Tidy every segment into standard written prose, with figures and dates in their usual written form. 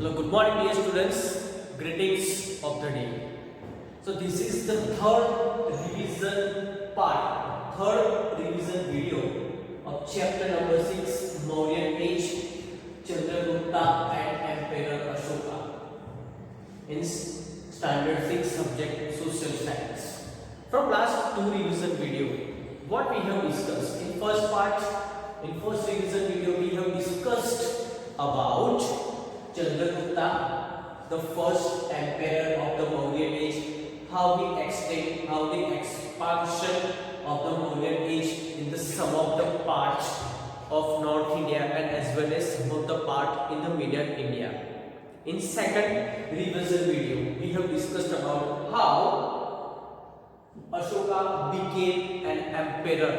Hello, good morning dear students. Greetings of the day. So this is the third revision video of chapter number 6, Mauryan Age, Chandragupta and Emperor Ashoka in standard 6 subject social science. From last two revision video, what we have discussed in first revision video we have discussed about Chandragupta, the first emperor of the Mauryan age, how the expansion of the Mauryan age in the some of the parts of North India and as well as some of the part in the Middle India. In second revision video, we have discussed about how Ashoka became an emperor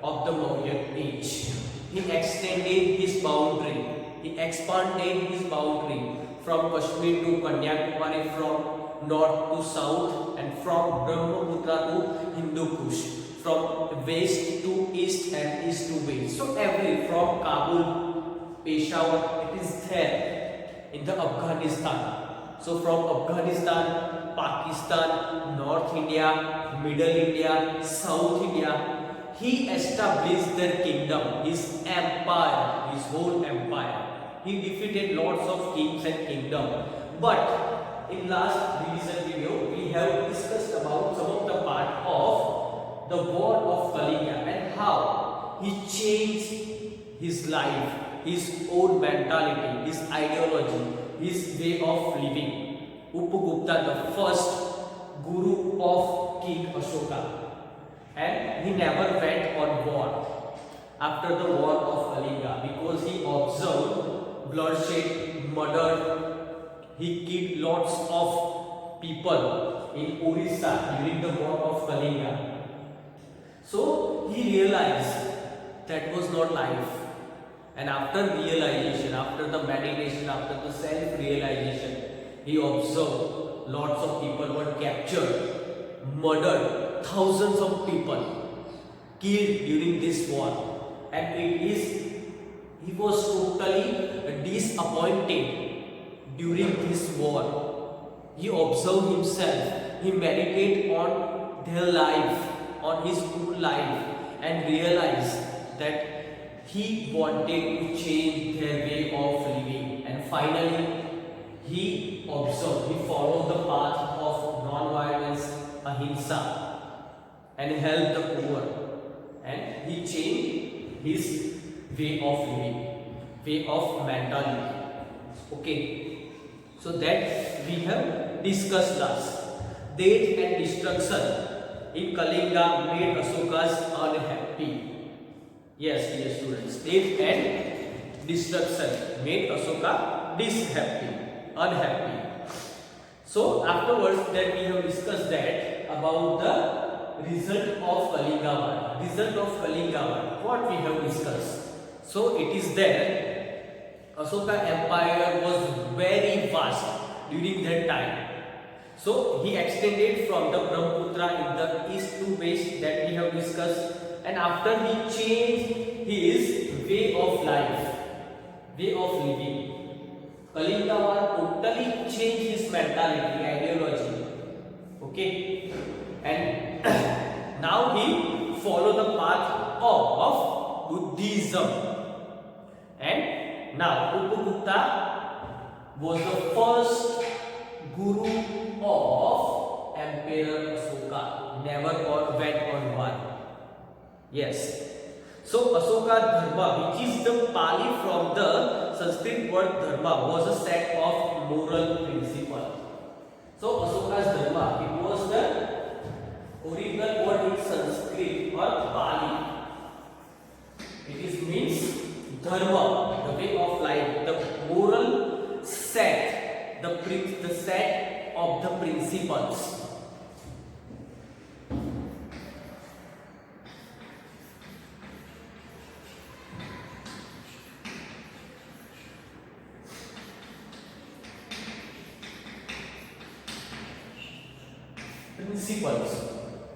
of the Mauryan age. He extended his boundary. He expanded his boundary from Kashmir to Kanyakumari, from north to south, and from Brahmaputra to Hindu Kush, from west to east and east to west. So from Kabul, Peshawar, it is there in the Afghanistan. So from Afghanistan, Pakistan, North India, Middle India, South India, he established their kingdom, his empire, his whole empire. He defeated lots of kings and kingdom. But in last revision video, we have discussed about some of the part of the war of Kalinga and how he changed his life, his own mentality, his ideology, his way of living. Upagupta, the first guru of King Ashoka. And he never went on war after the war of Kalinga because he observed bloodshed, murder. He killed lots of people in Orissa during the war of Kalinga. So he realized that was not life. And after realization, after the meditation, after the self-realization, he observed lots of people were captured, murdered. Thousands of people killed during this war, and he was totally disappointed during this war. He observed himself, he meditated on their life, on his own life, and realized that he wanted to change their way of living. And finally, he followed the path of non-violence, ahimsa, and help the poor, and he changed his way of living, way of mentality. Okay, so that we have discussed last. Death and destruction in Kalinga made Ashoka's unhappy. Yes, dear students, death and destruction made Ashoka unhappy. So afterwards that we have discussed that about the result of Kalinga War. What we have discussed. So it is there. Ashoka empire was very vast during that time. So he extended from the Brahmaputra in the east to west that we have discussed. And after he changed his way of life, way of living. Kalinga War totally changed his mentality, ideology. Okay. And now he followed the path of Buddhism. And now Upagupta was the first guru of Emperor Ashoka. Never went on war. Yes. So Ashoka Dharma, which is the Pali from the Sanskrit word Dharma, was a set of moral principles. So Ashoka's Dharma, it was the original word in Sanskrit or Pali. It means dharma, the way of life, the moral set, the set of the principles.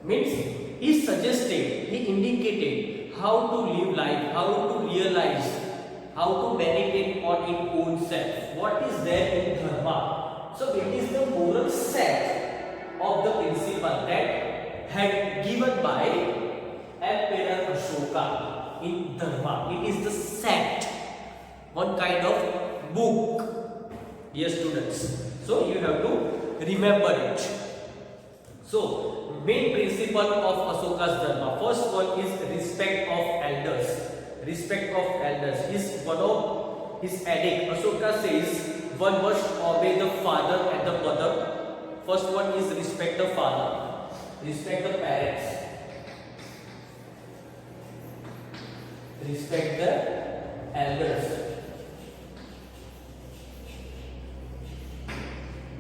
Means he suggested, he indicated how to live life, how to realize how to meditate on its own self. What is there in dharma? So it is the moral set of the principle that had given by Emperor Ashoka in dharma. It is the set, one kind of book, dear students. So you have to remember it. So main principle of Ashoka's dharma. First one is respect of elders. Respect of elders is one of his edict. Ashoka says one must obey the father and the mother. First one is respect the father, respect the parents, respect the elders.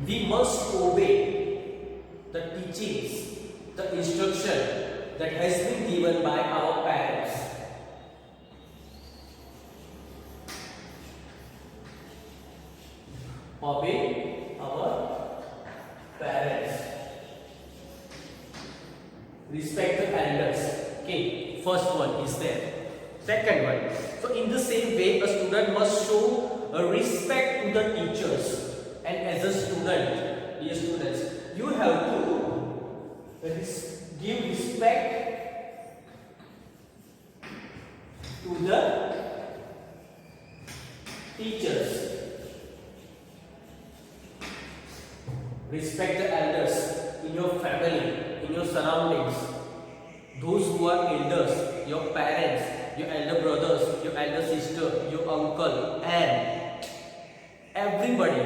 We must obey the teachings, the instruction that has been given by our parents. Obey our parents. Respect the elders. Okay, first one is there. Second one. So in the same way, a student must show a respect to the teachers. And as a student, dear students, you have to give respect to the teachers. Respect the elders in your family, in your surroundings. Those who are elders, your parents, your elder brothers, your elder sister, your uncle, and everybody.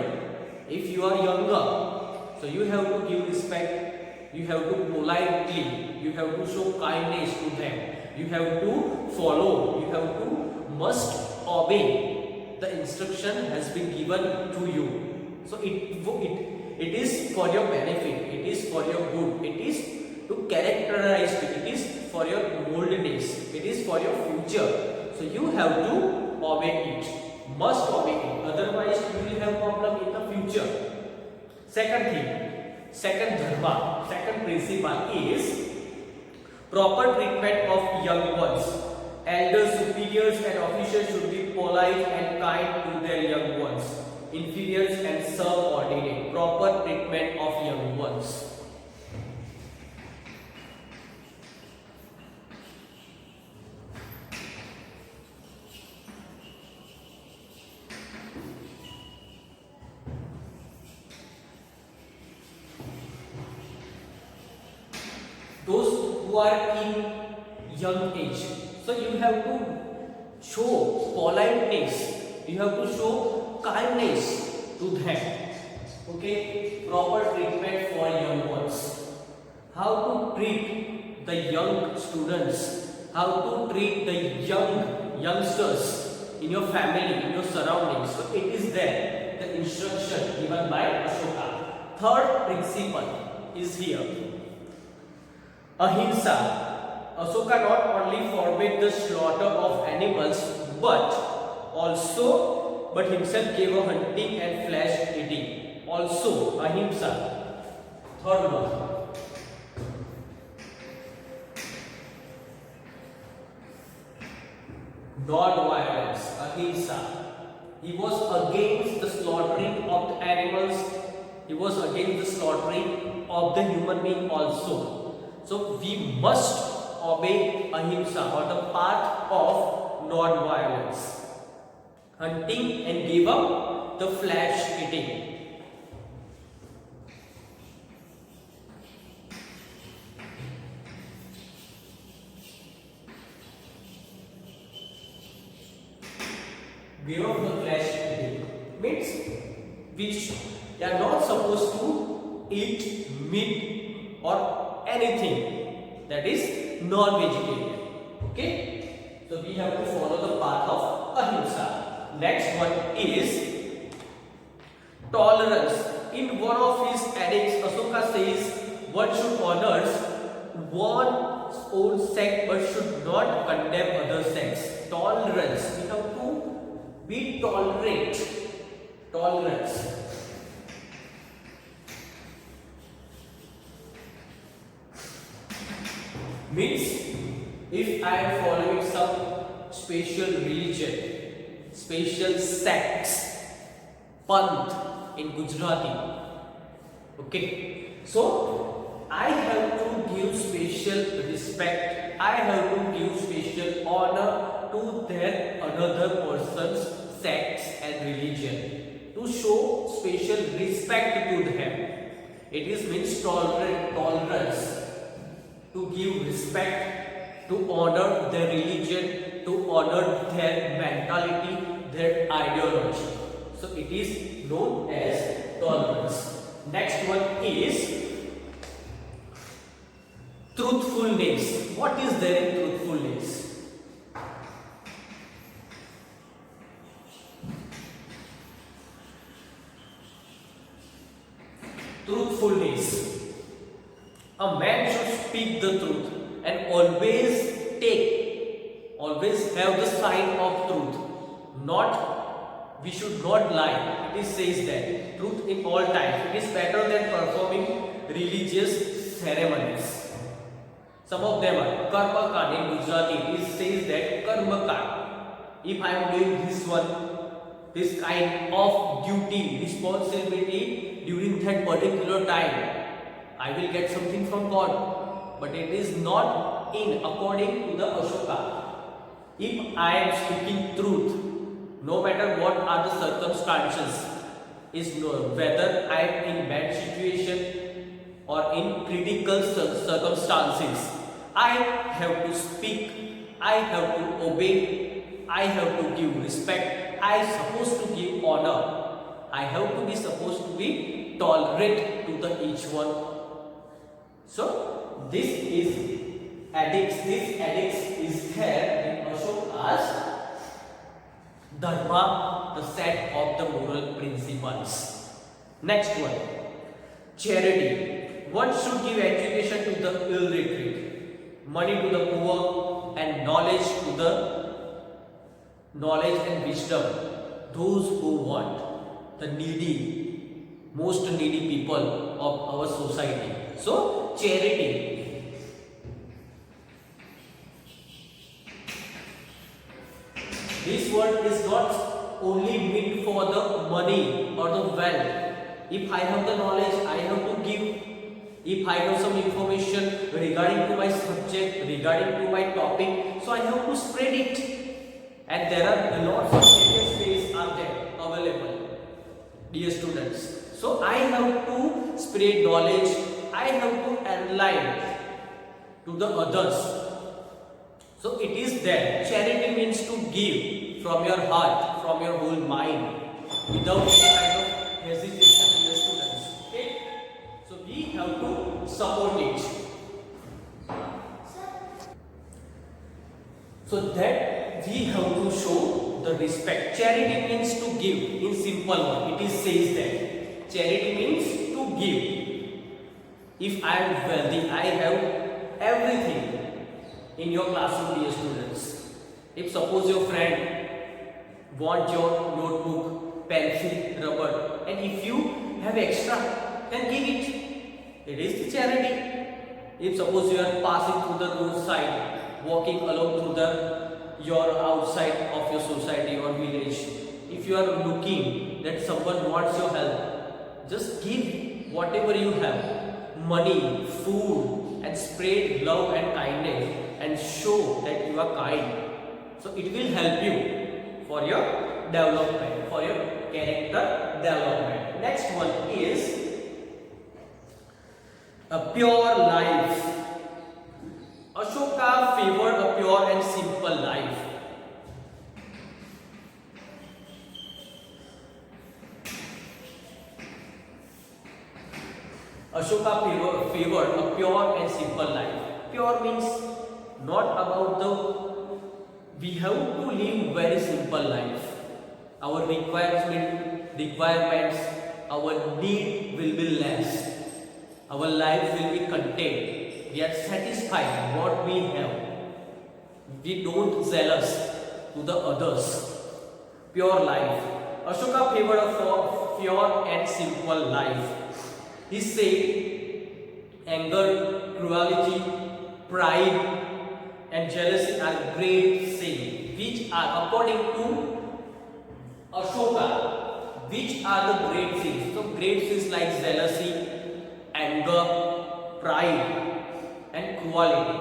If you are younger, so you have to give respect, you have to politely, you have to show kindness to them, you have to follow, you have to must obey the instruction has been given to you. So it is for your benefit, it is for your good, it is to characterize you, it is for your moldness, it is for your future. So you have to obey it, must obey it, otherwise you will have problem in the future. Second thing, second dharma, second principle is proper treatment of young ones. Elders, superiors and officials should be polite and kind to their young ones. Inferiors and subordinate. Proper treatment of young ones. Those who are in young age, so you have to show politeness, you have to show kindness to them. Okay, proper treatment for young ones. How to treat the young students, how to treat the youngsters in your family, in your surroundings. So it is there, the instruction given by Ashoka. Third principle is here. Ahimsa. Ashoka not only forbade the slaughter of animals but himself gave a hunting and flesh eating. Also ahimsa. Third one. Non-violence. Ahimsa. He was against the slaughtering of the animals. He was against the slaughtering of the human being also. So we must obey ahimsa, or the path of non-violence. Hunting and give up the flesh eating. Give up the flesh eating means we are not supposed to eat meat or anything that is non-vegetarian. Okay, so we have to follow the path of ahimsa. Next one is tolerance. In one of his edicts, Ashoka says one should honor one's own sect but should not condemn other sects. Tolerance. We have to be tolerant. Tolerance. Means if I am following some special religion, special sects, panth in Gujarati. Okay, so I have to give special respect, I have to give special honor to their another person's sects and religion, to show special respect to them. It is means tolerance, to give respect, to honor their religion, to honor their mentality, their ideology. So it is known as tolerance. Next one is truthfulness. What is there in truthfulness? Truthfulness. A man should speak the truth and always have the sign of truth. We should not lie. It says that truth in all times. It is better than performing religious ceremonies. Some of them are karma kand in Gujarati. It says that karma kand. If I am doing this kind of duty, responsibility during that particular time, I will get something from God. But it is not according to the Ashoka. If I am speaking truth, no matter what are the circumstances, whether I am in bad situation or in critical circumstances, I have to speak, I have to obey, I have to give respect, I am supposed to give honor, I have to be supposed to be tolerant to each one. So this edicts is there in Ashoka's Dharma, the set of the moral principles. Next one, charity. One should give education to the illiterate, money to the poor, and knowledge and wisdom those who want, the most needy people of our society. So charity. This word is not only meant for the money or the wealth. If I have the knowledge, I have to give. If I have some information regarding to my subject, regarding to my topic, so I have to spread it. And there are lots of space are there available, dear students. So I have to spread knowledge, I have to enlighten to the others. So it is there. Charity means to give from your heart, from your whole mind, without any kind of hesitation, dear students. Okay? So we have to support it. So that we have to show the respect. Charity means to give. In simple one, it says that charity means to give. If I am wealthy, I have everything in your classroom, dear students. If suppose your friend wants your notebook, pencil, rubber, and if you have extra, then give it. It is the charity. If suppose you are passing through the roadside, walking along through your outside of your society or village, if you are looking that someone wants your help, just give whatever you have, money, food, and spread love and kindness and show that you are kind. So it will help you for your development, for your character development. Next one is a pure life. Ashoka favored a pure and simple life. Ashoka favored a pure and simple life. Pure means not about we have to live very simple life. Our requirements, our need will be less. Our life will be contained. We are satisfied what we have. We don't jealous to the others. Pure life. Ashoka favored a pure and simple life. He said, anger, cruelty, pride, and jealousy are great sins, which are according to Ashoka, which are the great sins? So great sins like jealousy, anger, pride and cruelty.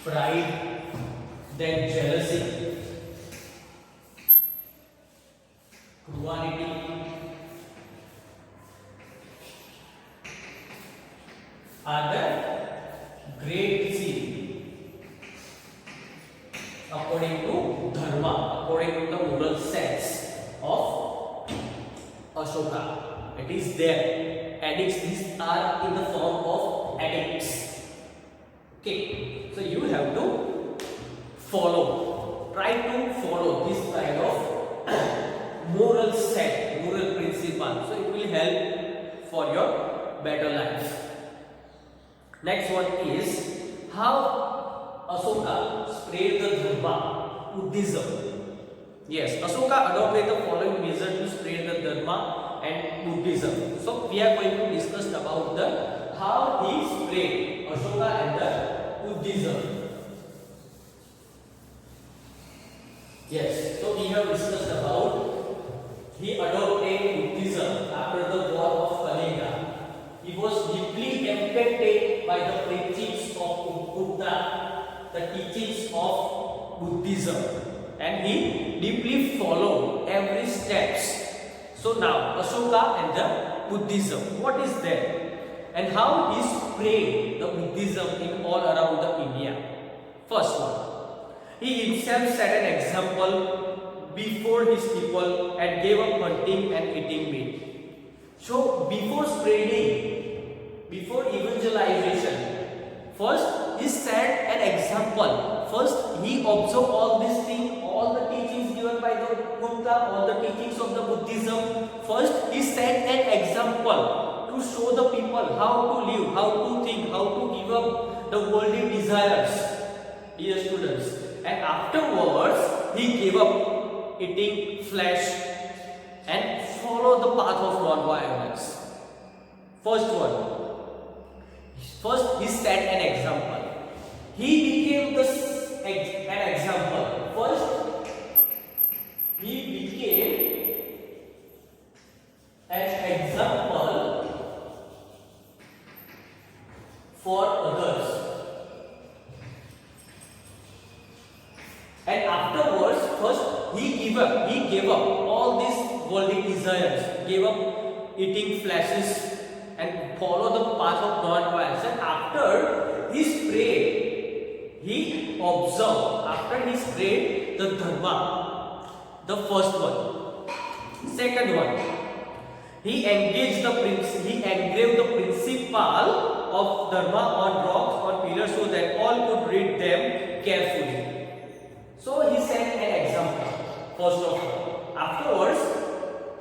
Pride, then jealousy, cruelty, are the great sin according to dharma, according to the moral sense of Ashoka. It is there. Addicts, these are in the form of addicts. Okay, so you have to try to follow this kind of moral set, moral principle. So it will help for your better life. Next one is how Ashoka spread the dharma, Buddhism. Yes, Ashoka adopted the following measure to spread the dharma and Buddhism. So we are going to discuss about the how he spread Ashoka and the Buddhism. Yes, so we have discussed about he adopted Buddhism after the war of Kalinga. He was deeply affected by the preachings of Buddha, the teachings of Buddhism, and he deeply followed every steps. So now Ashoka and the Buddhism, what is there and how he spread the Buddhism in all around the India? First one, he himself set an example before his people and gave up hunting and eating meat. So before spreading, before evangelization, first he set an example. First he observed all these things, all the teachings given by the Buddha, all the teachings of the Buddhism. First he set an example to show the people how to live, how to think, how to give up the worldly desires, dear students. And afterwards he gave up eating flesh and follow the path of non-violence. First one. First he set an example. He became an example. First he became an example for others. And afterwards, first he gave up all these worldly desires, gave up eating fleshes and follow the path of non-violence. And after he spread, he observed, after he spread the dharma, the first one. Second one, he engraved the principle of dharma on rocks, on pillars, so that all could read them carefully. So he set an example, first of all. Afterwards,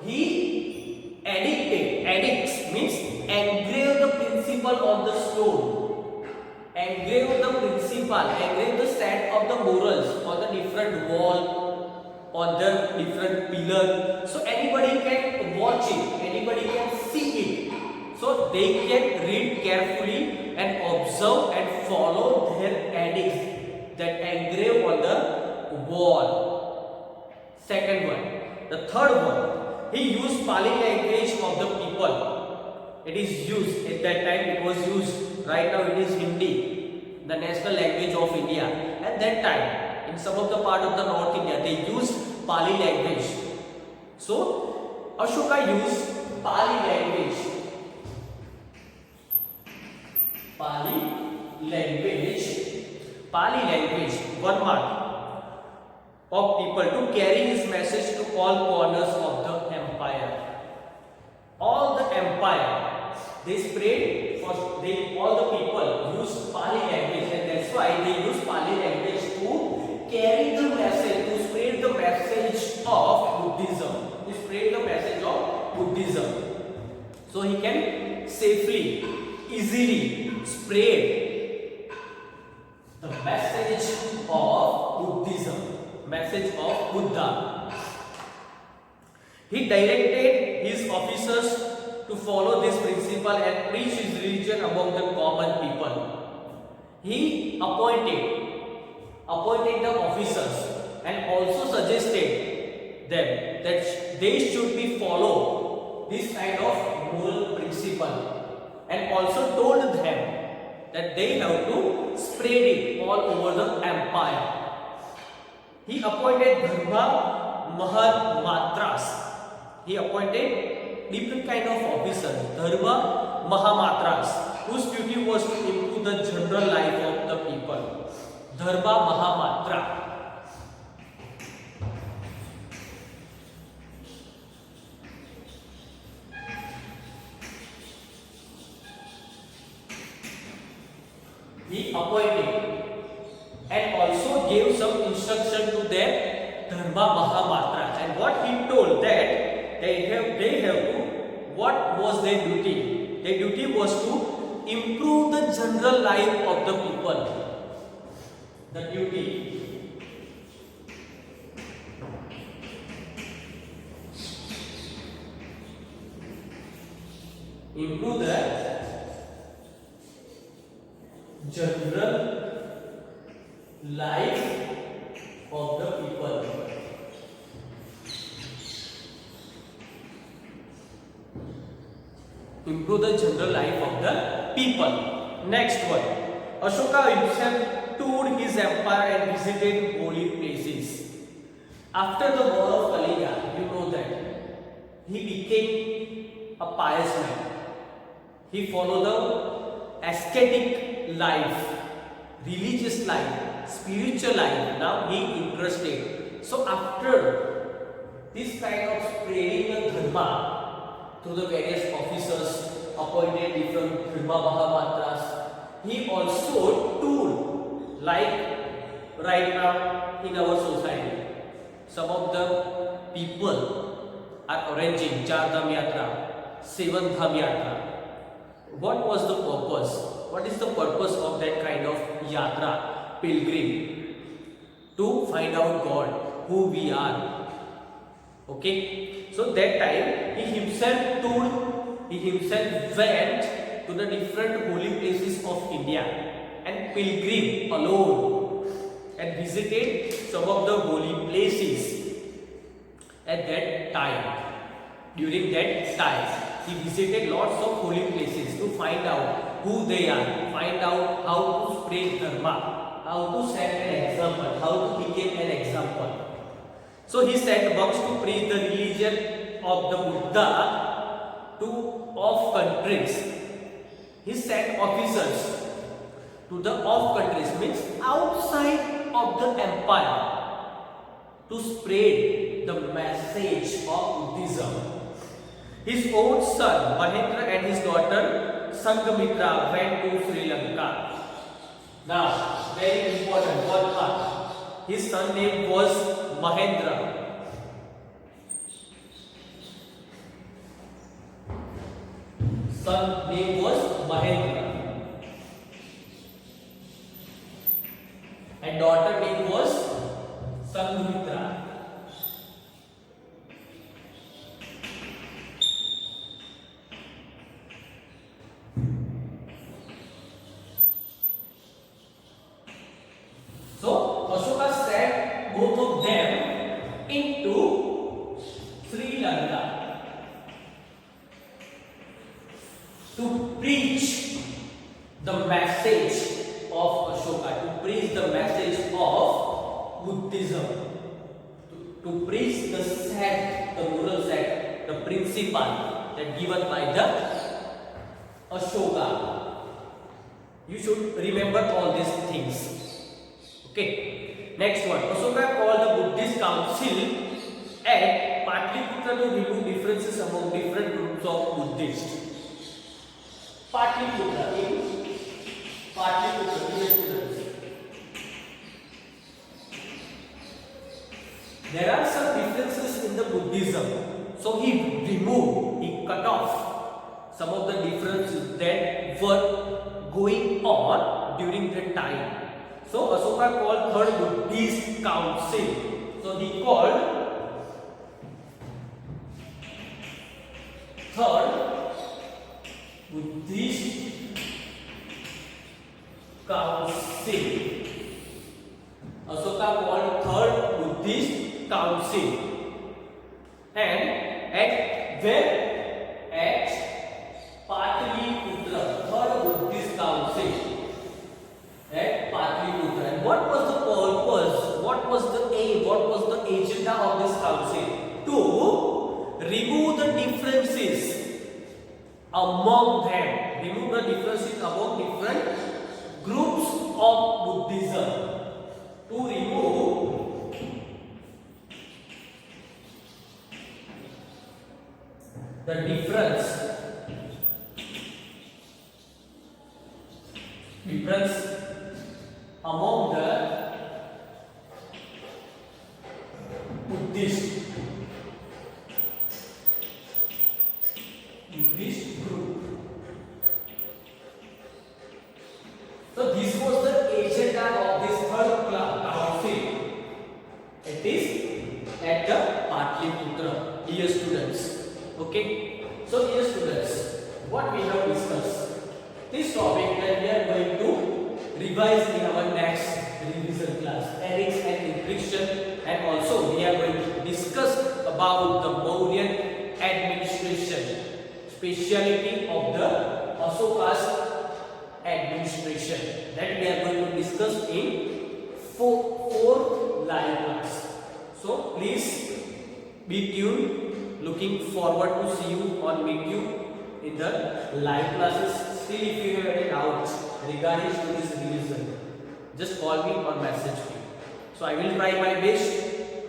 he addicts means engrave the principle on the stone, engrave the principle, engrave the set of the morals on the different wall, on the different pillar, so anybody can watch it, anybody can see it, so they can read carefully and observe and follow their edicts that engrave on the wall. Second one. The third one, he used Pali language of the people. It is used, at that time it was used, right now it is Hindi, the national language of India. At that time, in some of the part of the North India, they used Pali language. So, Ashoka used Pali language. Pali language, 1 mark, of people to carry his message to all corners of the empire. All the empire, they spread, all the people use Pali language, and that's why they use Pali language to carry the message, to spread the message of Buddhism, so he can safely, easily spread the message of Buddhism, message of Buddha. He directed his officers to follow this principle and preach his religion among the common people. He appointed appointed the officers and also suggested them that they should be follow this kind of moral principle, and also told them that they have to spread it all over the empire. He appointed Dharma Mahamatras. He appointed different kind of officers, Dharma Mahamatras, whose duty was to improve the general life of the people. Dharma Mahamatra. He appointed and also gave some instruction to their Dharma Mahamatras. And what he told that they have to, what was their duty? Their duty was to improve the general life of the people. The duty. Improve the general life of the people. Improve the general life of the people. Next one. Ashoka himself toured his empire and visited holy places. After the war of Kaliga, you know that he became a pious man. He followed the ascetic life, religious life, spiritual life. Now he interested. So after this kind of spreading the dharma to the various officers appointed different Dharma Mahamatras, he also toured, like right now in our society. Some of the people are arranging Char Dham Yatra, Seven Dham Yatra. What was the purpose? What is the purpose of that kind of yatra, pilgrim? To find out God, who we are. Okay? So that time he himself toured, he himself went to the different holy places of India and pilgrim alone and visited some of the holy places at that time. During that time, he visited lots of holy places to find out who they are, find out how to spread dharma, how to set an example, how to become an example. So he sent monks to preach the religion of the Buddha to off countries. He sent officers to the off countries, means outside of the empire, to spread the message of Buddhism. His own son Mahendra and his daughter Sanghamitra went to Sri Lanka. Now, very important one part. His son name was Mahendra. Son name was Mahendra. And daughter name was Sanghamitra. So Ashoka sent both of them into Sri Lanka to preach the message of Ashoka, to preach the message of Buddhism, to preach the sect, the moral sect, the principle that given by the Ashoka. You should remember all these things. Okay. Next one. Ashoka called the Buddhist council at Patliputra to remove differences among different groups of Buddhists. Patliputra in Patliputra, students. There are some differences in the Buddhism. So he removed, he cut off some of the differences that were going on during that time. So Ashoka called third Buddhist council. So he called third Buddhist council. Asoka called third Buddhist council, and at where at Patliputra, third Buddhist council at Patliputra. And what was the purpose? What was the aim? What was the agenda of this council? To remove the differences among them. Remove the differences among different groups of Buddhism. To remove the difference among the Buddhist group. So this was the agenda of this third council. It is at the Patliputra. Dear students, okay. So dear students, what we have discussed, this topic that we are going to revise in our next revision class, ethics and encryption, and also we are going to discuss about the Mauryan administration, speciality of the Asoka's administration, that we are going to discuss in four live class. So please be tuned. Looking forward to see you or meet you in the live classes. Still, if you have any doubts regarding to this revision, just call me or message me. So I will try my best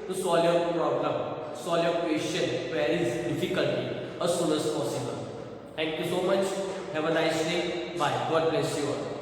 to solve your problem, solve your question, queries, difficulty as soon as possible. Thank you so much. Have a nice day. Bye. God bless you all.